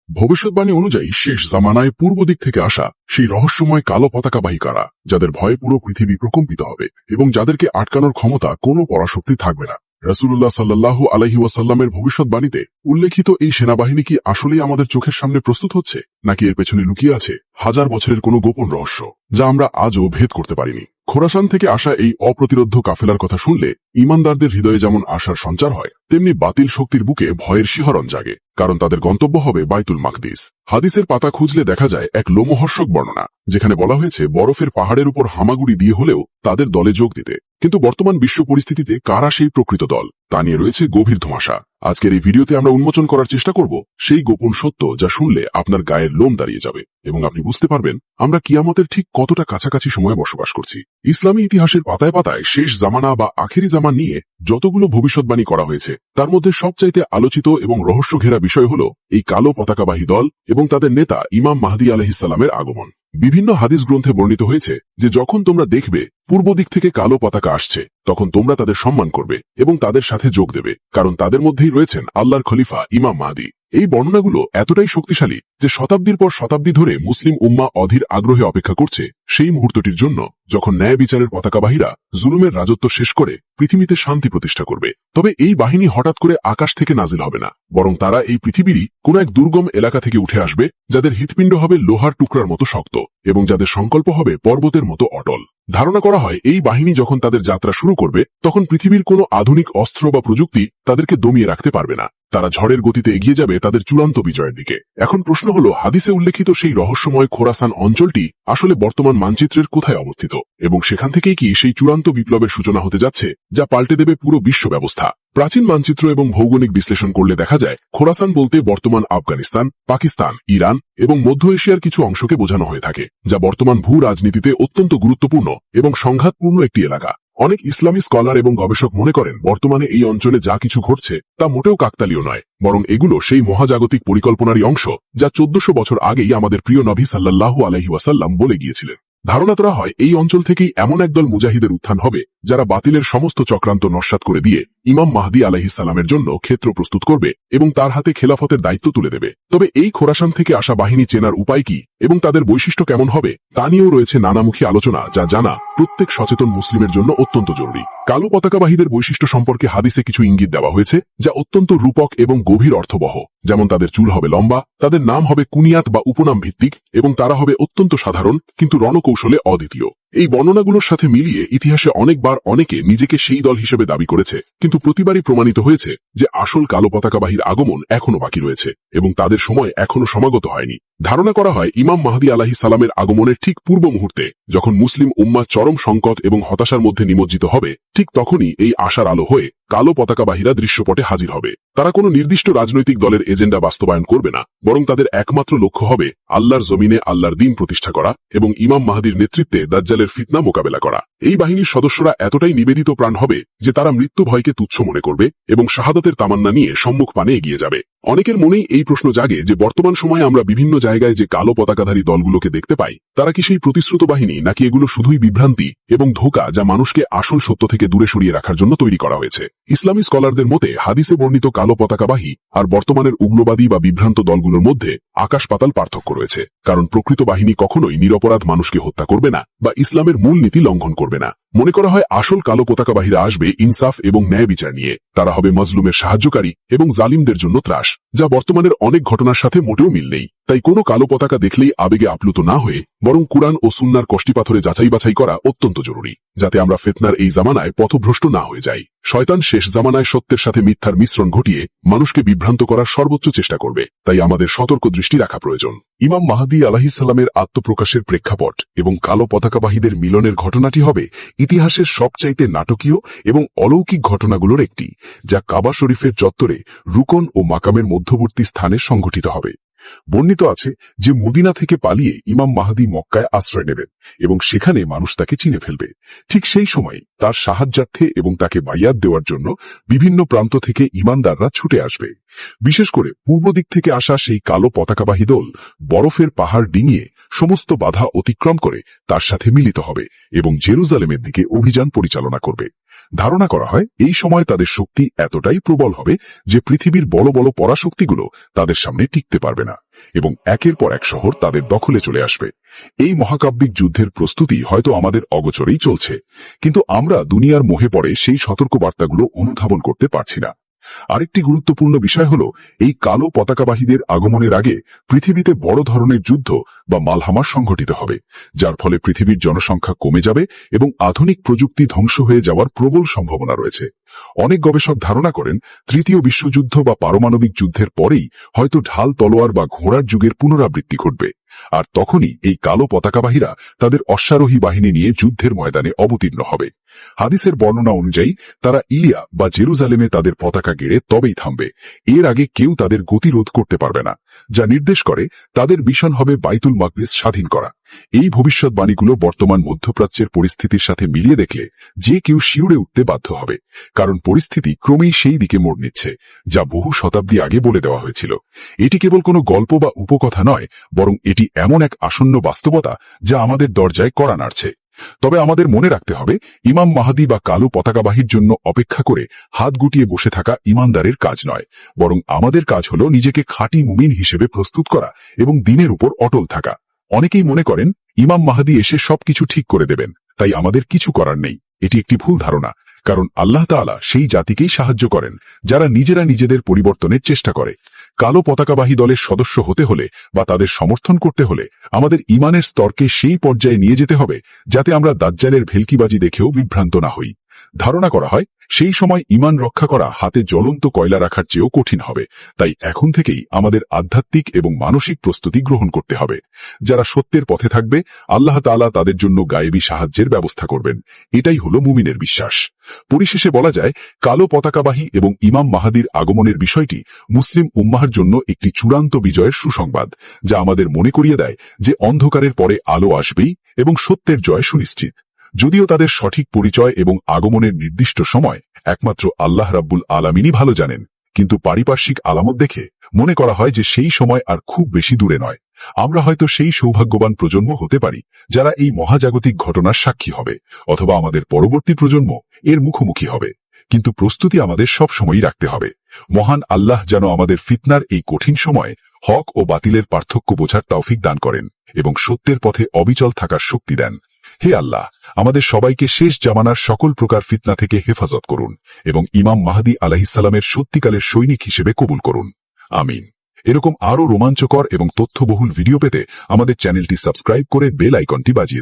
ভবিষ্যৎবাণী অনুযায়ী শেষ জামানায় পূর্ব দিক থেকে আসা সেই রহস্যময় কালো পতাকাবাহী কারা, যাদের ভয়ে পুরো পৃথিবী প্রকম্পিত হবে এবং যাদেরকে আটকানোর ক্ষমতা কোনো পরাশক্তি থাকবে না। রাসূলুল্লাহ সাল্লাল্লাহু আলাইহি ওয়াসাল্লামের ভবিষ্যৎবাণীতে উল্লেখিত এই সেনাবাহিনী কি আসলেই আমাদের চোখের সামনে প্রস্তুত হচ্ছে, নাকি এর পেছনে লুকিয়ে আছে হাজার বছরের কোনো গোপন রহস্য যা আমরা আজও ভেদ করতে পারিনি? খোরাসান থেকে আসা এই অপ্রতিরোধ্য কাফেলার কথা শুনলে ঈমানদারদের হৃদয়ে যেমন আশার সঞ্চার হয়, তেমনি বাতিল শক্তির বুকে ভয়ের শিহরণ জাগে, কারণ তাদের গন্তব্য হবে বাইতুল মাকদিস। হাদিসের পাতা খুঁজলে দেখা যায় এক লোমহর্ষক বর্ণনা, যেখানে বলা হয়েছে বরফের পাহাড়ের উপর হামাগুড়ি দিয়ে হলেও তাদের দলে যোগ দিতে। কিন্তু বর্তমান বিশ্ব পরিস্থিতিতে কারা সেই প্রকৃত দল, তা নিয়ে রয়েছে গভীর ধোঁয়াশা। আজকের এই ভিডিওতে আমরা উন্মোচন করার চেষ্টা করব সেই গোপন সত্য যা শুনলে আপনার গায়ের লোম দাঁড়িয়ে যাবে এবং আপনি বুঝতে পারবেন আমরা কিয়ামতের ঠিক কতটা কাছাকাছি সময়ে বসবাস করছি। ইসলামী ইতিহাসের পাতায় পাতায় শেষ জামানা বা আখেরি জামান নিয়ে যতগুলো ভবিষ্যৎবাণী করা হয়েছে তার মধ্যে সবচাইতে আলোচিত এবং রহস্য ঘেরা বিষয় হল এই কালো পতাকাবাহী দল এবং তাদের নেতা ইমাম মাহদী আলাইহিস সালামের আগমন। বিভিন্ন হাদিস গ্রন্থে বর্ণিত হয়েছে যে যখন তোমরা দেখবে পূর্ব দিক থেকে কালো পতাকা আসছে, তখন তোমরা তাদের সম্মান করবে এবং তাদের সাথে যোগ দেবে, কারণ তাদের মধ্যেই রয়েছেন আল্লাহর খলিফা ইমাম মাহদী। এই বর্ণনাগুলো এতটাই শক্তিশালী যে শতাব্দীর পর শতাব্দী ধরে মুসলিম উম্মাহ অধীর আগ্রহে অপেক্ষা করছে সেই মুহূর্তটির জন্য যখন ন্যায় বিচারের পতাকাবাহীরা জুলুমের রাজত্ব শেষ করে পৃথিবীতে শান্তি প্রতিষ্ঠা করবে। তবে এই বাহিনী হঠাৎ করে আকাশ থেকে নাজিল হবে না, বরং তারা এই পৃথিবীরই কোন এক দুর্গম এলাকা থেকে উঠে আসবে, যাদের হৃৎপিণ্ড হবে লোহার টুকরার মতো শক্ত এবং যাদের সংকল্প হবে পর্বতের মতো অটল। ধারণা করা হয় এই বাহিনী যখন তাদের যাত্রা শুরু করবে তখন পৃথিবীর কোনো আধুনিক অস্ত্র বা প্রযুক্তি তাদেরকে দমিয়ে রাখতে পারবে না। তারা ঝড়ের গতিতে এগিয়ে যাবে তাদের চূড়ান্ত বিজয়ের দিকে। এখন প্রশ্ন হলো, হাদিসে উল্লেখিত সেই রহস্যময় খোরাসান অঞ্চলটি আসলে বর্তমান মানচিত্রের কোথায় অবস্থিত, এবং সেখান থেকেই কি সেই চূড়ান্ত বিপ্লবের সূচনা হতে যাচ্ছে যা পাল্টে দেবে পুরো বিশ্ব ব্যবস্থা? প্রাচীন মানচিত্র এবং ভৌগোলিক বিশ্লেষণ করলে দেখা যায় খোরাসান বলতে বর্তমান আফগানিস্তান, পাকিস্তান, ইরান এবং মধ্য এশিয়ার কিছু অংশকে বোঝানো হয়ে থাকে, যা বর্তমান ভূ রাজনীতিতে অত্যন্ত গুরুত্বপূর্ণ এবং সংঘাতপূর্ণ একটি এলাকা। অনেক ইসলামী স্কলার এবং গবেষক মনে করেন বর্তমানে এই অঞ্চলে যা কিছু ঘটছে তা মোটেও কাকতালীয় নয়, বরং এগুলো সেই মহাজাগতিক পরিকল্পনারই অংশ যা 1400 বছর আগেই আমাদের প্রিয় নবী সাল্লাল্লাহু আলাইহি ওয়াসাল্লাম বলে গিয়েছিলেন। ধারণা করা হয় এই অঞ্চল থেকেই এমন একদল মুজাহিদের উত্থান হবে যারা বাতিলের সমস্ত চক্রান্ত নস্যাৎ করে দিয়ে ইমাম মাহদী আলাইহিস সালামের জন্য ক্ষেত্র প্রস্তুত করবে এবং তার হাতে খেলাফতের দায়িত্ব তুলে দেবে। তবে এই খোরাসান থেকে আসা বাহিনী চেনার উপায় কি এবং তাদের বৈশিষ্ট্য কেমন হবে তা নিয়েও রয়েছে নানামুখী আলোচনা, যা জানা প্রত্যেক সচেতন মুসলিমের জন্য অত্যন্ত জরুরি। কালো পতাকাবাহীদের বৈশিষ্ট্য সম্পর্কে হাদিসে কিছু ইঙ্গিত দেওয়া হয়েছে যা অত্যন্ত রূপক এবং গভীর অর্থবহ। যেমন তাদের চুল হবে লম্বা, তাদের নাম হবে কুনিয়াত বা উপনাম ভিত্তিক এবং তারা হবে অত্যন্ত সাধারণ কিন্তু রণকৌশলে অদ্বিতীয়। এই বর্ণনাগুলোর সাথে মিলিয়ে ইতিহাসে অনেকবার অনেকে নিজেকে সেই দল হিসেবে দাবি করেছে, কিন্তু প্রতিবারই প্রমাণিত হয়েছে যে আসল কালো পতাকাবাহীর আগমন এখনো বাকি রয়েছে এবং তাদের সময় এখনো সমাগত হয়নি। ধারণা করা হয় ইমাম মাহদী আলাইহিস সালামের আগমনের ঠিক পূর্ব মুহূর্তে যখন মুসলিম উম্মাহ চরম সংকট এবং হতাশার মধ্যে নিমজ্জিত হবে, ঠিক তখনই এই আশার আলো হয়ে কালো পতাকাবাহীরা দৃশ্যপটে হাজির হবে। তারা কোনো নির্দিষ্ট রাজনৈতিক দলের এজেন্ডা বাস্তবায়ন করবে না, বরং তাদের একমাত্র লক্ষ্য হবে আল্লাহর জমিনে আল্লাহর দ্বীন প্রতিষ্ঠা করা এবং ইমাম মাহদীর নেতৃত্বে দাজ্জালের ফিতনা মোকাবেলা করা। এই বাহিনীর সদস্যরা এতটাই নিবেদিত প্রাণ হবে যে তারা মৃত্যু ভয়কে তুচ্ছ মনে করবে এবং শাহাদাতের তামান্না নিয়ে সম্মুখ পানে এগিয়ে যাবে। অনেকের মনেই এই প্রশ্ন জাগে যে বর্তমান সময়ে আমরা বিভিন্ন জায়গায় যে কালো পতাকাধারী দলগুলোকে দেখতে পাই তারা কি সেই প্রতিশ্রুত বাহিনী, নাকি এগুলো শুধুই বিভ্রান্তি এবং ধোঁকা যা মানুষকে আসল সত্য থেকে দূরে সরিয়ে রাখার জন্য তৈরি করা হয়েছে? ইসলামী স্কলারদের মতে হাদিসে বর্ণিত কালো পতাকাবাহী আর বর্তমানের উগ্রবাদী বা বিভ্রান্ত দলগুলোর মধ্যে আকাশ পাতাল পার্থক্য রয়েছে, কারণ প্রকৃত বাহিনী কখনোই নিরপরাধ মানুষকে হত্যা করবে না বা ইসলামের মূল নীতি লঙ্ঘন করবে না। মনে করা হয় আসল কালো পতাকাবাহীরা আসবে ইনসাফ এবং ন্যায় বিচার নিয়ে। তারা হবে মজলুমের সাহায্যকারী এবং জালিমদের জন্য ত্রাস, যা বর্তমানের অনেক ঘটনার সাথে মোটেও মিল নেই। তাই কোনো কালো পতাকা দেখলেই আবেগে আপ্লুত না হয়ে বরং কুরআন ও সুন্নাহর কষ্টিপাথরে যাচাই বাছাই করা অত্যন্ত জরুরি, যাতে আমরা ফিতনার এই জামানায় পথভ্রষ্ট না হয়ে যাই। শয়তান শেষ জামানায় সত্যের সাথে মিথ্যার মিশ্রণ ঘটিয়ে মানুষকে বিভ্রান্ত করার সর্বোচ্চ চেষ্টা করবে, তাই আমাদের সতর্ক দৃষ্টি রাখা প্রয়োজন। ইমাম মাহদী আলাইহিস সালামের আত্মপ্রকাশের প্রেক্ষাপট এবং কালো পতাকাবাহীদের মিলনের ঘটনাটি হবে ইতিহাসের সবচাইতে নাটকীয় এবং অলৌকিক ঘটনাগুলোর একটি, যা কাবা শরীফের চত্বরে রুকন ও মাকামের মধ্যবর্তী স্থানে সংঘটিত হবে। বর্ণিত আছে যে মদিনা থেকে পালিয়ে ইমাম মাহদী মক্কায় আশ্রয় নেবেন এবং সেখানে মানুষ তাকে চিনে ফেলবে। ঠিক সেই সময় তার সাহায্যার্থে এবং তাকে বাইয়াত দেওয়ার জন্য বিভিন্ন প্রান্ত থেকে ঈমানদাররা ছুটে আসবে। বিশেষ করে পূর্ব দিক থেকে আসা সেই কালো পতাকাবাহী দল বরফের পাহাড় ডিঙিয়ে সমস্ত বাধা অতিক্রম করে তার সাথে মিলিত হবে এবং জেরুজালেমের দিকে অভিযান পরিচালনা করবে। ধারণা করা হয় এই সময় তাদের শক্তি এতটাই প্রবল হবে যে পৃথিবীর বড় বড় পরাশক্তিগুলো তাদের সামনে টিকতে পারবে না এবং একের পর এক শহর তাদের দখলে চলে আসবে। এই মহাকাব্যিক যুদ্ধের প্রস্তুতি হয়তো আমাদের অগোচরেই চলছে, কিন্তু আমরা দুনিয়ার মোহে পড়ে সেই সতর্কবার্তাগুলো অনুধাবন করতে পারছি না। আরেকটি গুরুত্বপূর্ণ বিষয় হল এই কালো পতাকাবাহীদের আগমনের আগে পৃথিবীতে বড় ধরনের যুদ্ধ বা মালহামা সংঘটিত হবে, যার ফলে পৃথিবীর জনসংখ্যা কমে যাবে এবং আধুনিক প্রযুক্তি ধ্বংস হয়ে যাওয়ার প্রবল সম্ভাবনা রয়েছে। অনেক গবেষক ধারণা করেন তৃতীয় বিশ্বযুদ্ধ বা পারমাণবিক যুদ্ধের পরেই হয়তো ঢাল তলোয়ার বা ঘোড়ার যুগের পুনরাবৃত্তি ঘটবে, আর তখনই এই কালো পতাকাবাহীরা তাদের অশ্বারোহী বাহিনী নিয়ে যুদ্ধের ময়দানে অবতীর্ণ হবে। হাদিসের বর্ণনা অনুযায়ী তারা ইলিয়া বা জেরুজালেমে তাদের পতাকা গেড়ে তবেই থামবে, এর আগে কেউ তাদের গতিরোধ করতে পারবে না, যা নির্দেশ করে তাদের মিশন হবে বাইতুল মাকদিস স্বাধীন করা। এই ভবিষ্যৎবাণীগুলো বর্তমান মধ্যপ্রাচ্যের পরিস্থিতির সাথে মিলিয়ে দেখলে যে কেউ শিউরে উঠতে বাধ্য হবে, কারণ পরিস্থিতি ক্রমেই সেই দিকে মোড় নিচ্ছে যা বহু শতাব্দী আগে বলে দেওয়া হয়েছিল। এটি কেবল কোনো গল্প বা উপকথা নয়, বরং এটি এমন এক আসন্ন বাস্তবতা যা আমাদের দরজায় কড়া নাড়ছে। তবে আমাদের মনে রাখতে হবে, ইমাম মাহদী বা কালো পতাকাবাহীর জন্য অপেক্ষা করে হাত গুটিয়ে বসে থাকা ইমানদারের কাজ নয়, বরং আমাদের কাজ হল নিজেকে খাঁটি মুমিন হিসেবে প্রস্তুত করা এবং দ্বীনের উপর অটল থাকা। অনেকেই মনে করেন ইমাম মাহদী এসে সবকিছু ঠিক করে দেবেন, তাই আমাদের কিছু করার নেই। এটি একটি ভুল ধারণা, কারণ আল্লাহ তাআলা সেই জাতিকেই সাহায্য করেন যারা নিজেরা নিজেদের পরিবর্তনের চেষ্টা করে। কালো পতাকাবাহী দলের সদস্য হতে হলে বা তাদের সমর্থন করতে হলে আমাদের ঈমানের স্তরকে সেই পর্যায়ে নিয়ে যেতে হবে যাতে আমরা দাজ্জালের ভেলকিবাজি দেখেও বিভ্রান্ত না হই। ধারণা করা হয় সেই সময় ঈমান রক্ষা করা হাতে জ্বলন্ত কয়লা রাখার চেয়েও কঠিন হবে, তাই এখন থেকেই আমাদের আধ্যাত্মিক এবং মানসিক প্রস্তুতি গ্রহণ করতে হবে। যারা সত্যের পথে থাকবে, আল্লাহ তাআলা তাদের জন্য গায়েবী সাহায্যের ব্যবস্থা করবেন, এটাই হলো মুমিনের বিশ্বাস। পরিশেষে বলা যায়, কালো পতাকাবাহী এবং ইমাম মাহদীর আগমনের বিষয়টি মুসলিম উম্মাহর জন্য একটি চূড়ান্ত বিজয়ের সুসংবাদ, যা আমাদের মনে করিয়ে দেয় যে অন্ধকারের পরে আলো আসবেই এবং সত্যের জয় সুনিশ্চিত। যদিও তাদের সঠিক পরিচয় এবং আগমনের নির্দিষ্ট সময় একমাত্র আল্লাহ রাব্বুল আলামিনই ভালো জানেন, কিন্তু পারিপার্শ্বিক আলামত দেখে মনে করা হয় যে সেই সময় আর খুব বেশি দূরে নয়। আমরা হয়তো সেই সৌভাগ্যবান প্রজন্ম হতে পারি যারা এই মহাজাগতিক ঘটনার সাক্ষী হবে, অথবা আমাদের পরবর্তী প্রজন্ম এর মুখোমুখি হবে। কিন্তু প্রস্তুতি আমাদের সব সময়ই রাখতে হবে। মহান আল্লাহ যেন আমাদের ফিতনার এই কঠিন সময়ে হক ও বাতিলের পার্থক্য বোঝার তৌফিক দান করেন এবং সত্যের পথে অবিচল থাকার শক্তি দেন। হে আল্লাহ, আমাদের সবাইকে শেষ জামানার সকল প্রকার ফিতনা থেকে হেফাজত করুন এবং ইমাম মাহদী আলাইহিসসালামের সত্যিকালের সৈনিক হিসেবে কবুল করুন। আমিন। এরকম আরও রোমাঞ্চকর এবং তথ্যবহুল ভিডিও পেতে আমাদের চ্যানেলটি সাবস্ক্রাইব করে বেল আইকনটি বাজিয়ে